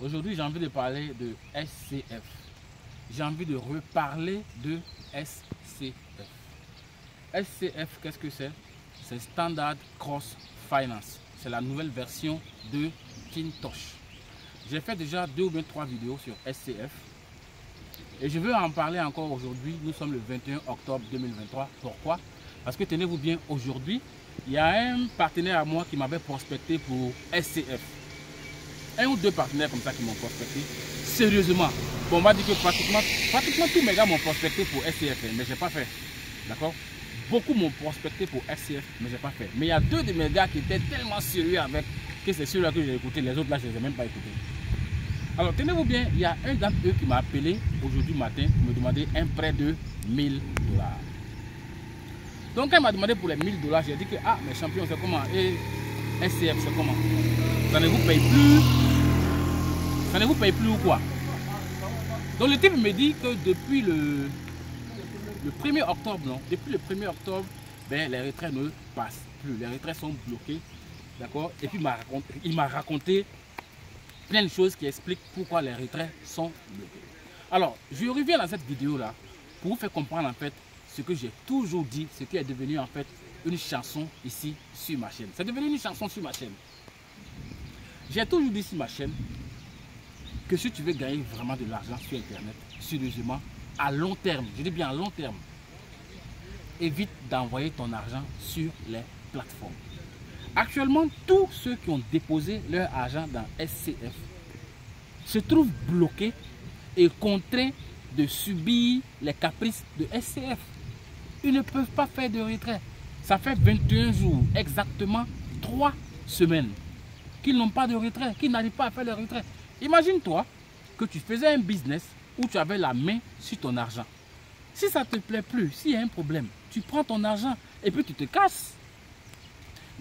Aujourd'hui, j'ai envie de parler de SCF. J'ai envie de reparler de SCF. SCF, qu'est-ce que c'est? C'est Standard Cross Finance. C'est la nouvelle version de Kintosh. J'ai fait déjà 2 ou 3 vidéos sur SCF. Et je veux en parler encore aujourd'hui. Nous sommes le 21 octobre 2023. Pourquoi? Parce que tenez-vous bien, aujourd'hui, il y a un partenaire à moi qui m'avait prospecté pour SCF. 1 ou 2 partenaires comme ça qui m'ont prospecté. Sérieusement. Bon, on va dire que pratiquement tous mes gars m'ont prospecté pour SCF, mais je n'ai pas fait. D'accord? Beaucoup m'ont prospecté pour SCF, mais je n'ai pas fait. Mais il y a 2 de mes gars qui étaient tellement sérieux avec que c'est celui-là que j'ai écouté. Les autres là, je ne les ai même pas écoutés. Alors, tenez-vous bien, il y a un d'entre eux qui m'a appelé aujourd'hui matin pour me demander un prêt de 1000 $. Donc, quand il m'a demandé pour les 1000 $, j'ai dit que, ah, mes champions, c'est comment? Et SCF, c'est comment? Ça ne vous paye plus? Ça ne vous paye plus ou quoi? Donc, le type me dit que depuis le 1er octobre, non? Depuis le 1er octobre, ben, les retraits ne passent plus. Les retraits sont bloqués. D'accord? Et puis, il m'a raconté plein de choses qui expliquent pourquoi les retraits sont bloqués. Alors, je reviens dans cette vidéo-là pour vous faire comprendre en fait ce que j'ai toujours dit, ce qui est devenu en fait une chanson ici sur ma chaîne. C'est devenu une chanson sur ma chaîne. J'ai toujours dit sur ma chaîne que si tu veux gagner vraiment de l'argent sur Internet, sérieusement, à long terme, je dis bien à long terme, évite d'envoyer ton argent sur les plateformes. Actuellement, tous ceux qui ont déposé leur argent dans SCF se trouvent bloqués et contraints de subir les caprices de SCF. Ils ne peuvent pas faire de retrait. Ça fait 21 jours, exactement 3 semaines, qu'ils n'ont pas de retrait, qu'ils n'arrivent pas à faire le retrait. Imagine-toi que tu faisais un business où tu avais la main sur ton argent. Si ça ne te plaît plus, s'il y a un problème, tu prends ton argent et puis tu te casses.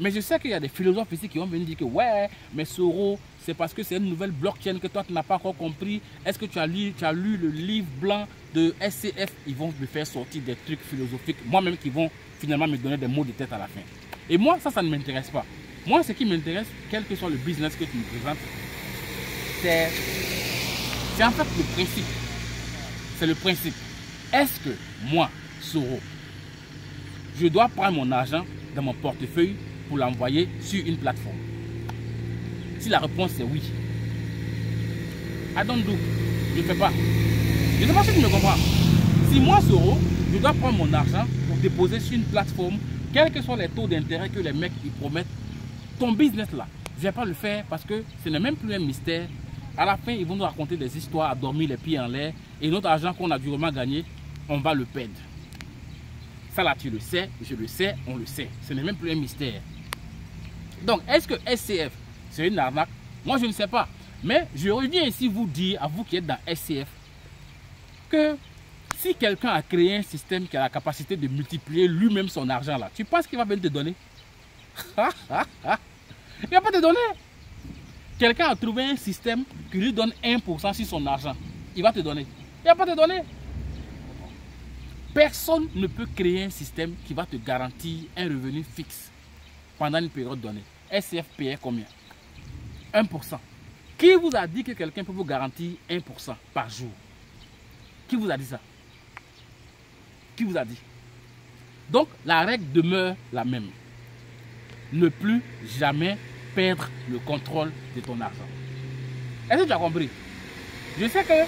Mais je sais qu'il y a des philosophes ici qui vont venir dire que ouais, mais Soro, c'est parce que c'est une nouvelle blockchain que toi tu n'as pas encore compris. Est-ce que tu as lu le livre blanc de SCF? Ils vont me faire sortir des trucs philosophiques, moi-même qui vont finalement me donner des mots de tête à la fin. Et moi, ça ne m'intéresse pas. Moi, ce qui m'intéresse, quel que soit le business que tu me présentes, c'est en fait le principe. C'est le principe. Est-ce que moi, Soro, je dois prendre mon argent dans mon portefeuille pour l'envoyer sur une plateforme? Si la réponse est oui, I don't do. Je ne fais pas. Je ne sais pas si tu me comprends. Si moi, Soro, je dois prendre mon argent pour déposer sur une plateforme, quels que soient les taux d'intérêt que les mecs ils promettent, ton business là, je ne vais pas le faire parce que ce n'est même plus un mystère. À la fin, ils vont nous raconter des histoires à dormir les pieds en l'air et notre argent qu'on a durement gagné, on va le perdre. Ça là, tu le sais, je le sais, on le sait. Ce n'est même plus un mystère. Donc, est-ce que SCF, c'est une arnaque? Moi, je ne sais pas. Mais je reviens ici vous dire, à vous qui êtes dans SCF, que si quelqu'un a créé un système qui a la capacité de multiplier lui-même son argent là, tu penses qu'il va venir te donner? Il ne va pas te donner. Quelqu'un a trouvé un système qui lui donne 1% sur son argent. Il va te donner. Il ne va pas te donner. Personne ne peut créer un système qui va te garantir un revenu fixe pendant une période donnée. SCF payait combien? 1%. Qui vous a dit que quelqu'un peut vous garantir 1% par jour? Qui vous a dit ça? Qui vous a dit? Donc, la règle demeure la même. Ne plus jamais perdre le contrôle de ton argent. Est-ce que tu as compris? Je sais que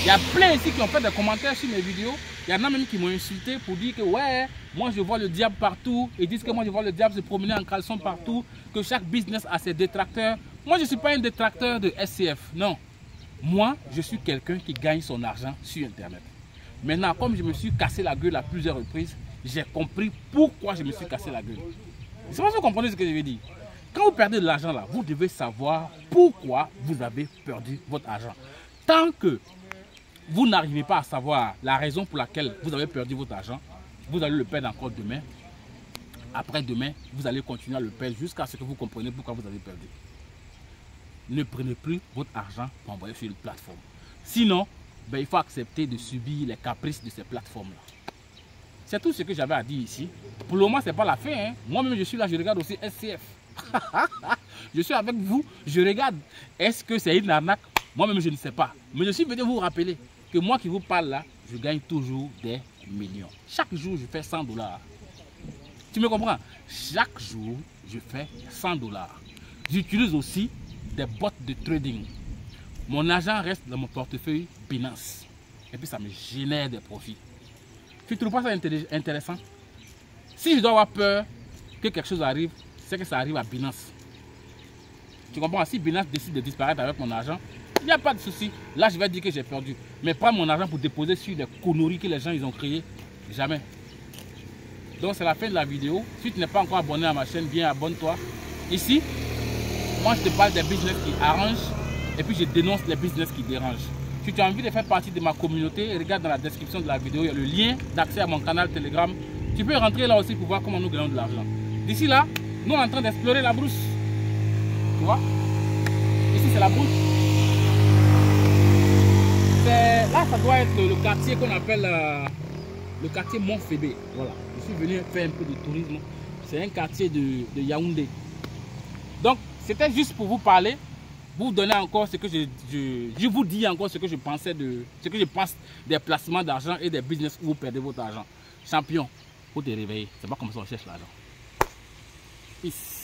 il y a plein ici qui ont fait des commentaires sur mes vidéos. Il y en a même qui m'ont insulté pour dire que ouais, moi je vois le diable partout. Ils disent que moi je vois le diable se promener en caleçon partout. Que chaque business a ses détracteurs. Moi je ne suis pas un détracteur de SCF. Non. Moi je suis quelqu'un qui gagne son argent sur Internet. Maintenant, comme je me suis cassé la gueule à plusieurs reprises, j'ai compris pourquoi je me suis cassé la gueule. C'est pas si vous comprenez ce que je veux dire. Quand vous perdez de l'argent là, vous devez savoir pourquoi vous avez perdu votre argent. Tant que vous n'arrivez pas à savoir la raison pour laquelle vous avez perdu votre argent, vous allez le perdre encore demain. Après-demain, vous allez continuer à le perdre jusqu'à ce que vous compreniez pourquoi vous avez perdu. Ne prenez plus votre argent pour envoyer sur une plateforme. Sinon, ben, il faut accepter de subir les caprices de ces plateformes-là. C'est tout ce que j'avais à dire ici. Pour le moment, ce n'est pas la fin. Hein. Moi-même, je suis là, je regarde aussi SCF. Je suis avec vous, je regarde. Est-ce que c'est une arnaque? Moi-même, je ne sais pas. Mais je suis venu vous rappeler que moi qui vous parle là, je gagne toujours des millions. Chaque jour, je fais 100 $. Tu me comprends? Chaque jour, je fais 100 $. J'utilise aussi des bots de trading. Mon argent reste dans mon portefeuille Binance. Et puis ça me génère des profits. Tu ne trouves pas ça intéressant? Si je dois avoir peur que quelque chose arrive, c'est que ça arrive à Binance. Tu comprends? Si Binance décide de disparaître avec mon argent, il n'y a pas de souci. Là, je vais dire que j'ai perdu. Mais prends mon argent pour déposer sur des conneries que les gens ils ont créées. Jamais. Donc, c'est la fin de la vidéo. Si tu n'es pas encore abonné à ma chaîne, viens, abonne-toi. Ici, moi, je te parle des business qui arrangent et puis je dénonce les business qui dérangent. Si tu as envie de faire partie de ma communauté, regarde dans la description de la vidéo, il y a le lien d'accès à mon canal Telegram. Tu peux rentrer là aussi pour voir comment nous gagnons de l'argent. D'ici là, nous, on est en train d'explorer la brousse. Tu vois? Ici, c'est la brousse. Là, ça doit être le quartier qu'on appelle le quartier Montfébé. Voilà. Je suis venu faire un peu de tourisme. C'est un quartier de Yaoundé. Donc, c'était juste pour vous parler, vous donner encore ce que je vous dis encore ce que je pensais ce que je pense des placements d'argent et des business où vous perdez votre argent. Champion, faut te réveiller. C'est pas comme ça on cherche l'argent. Peace.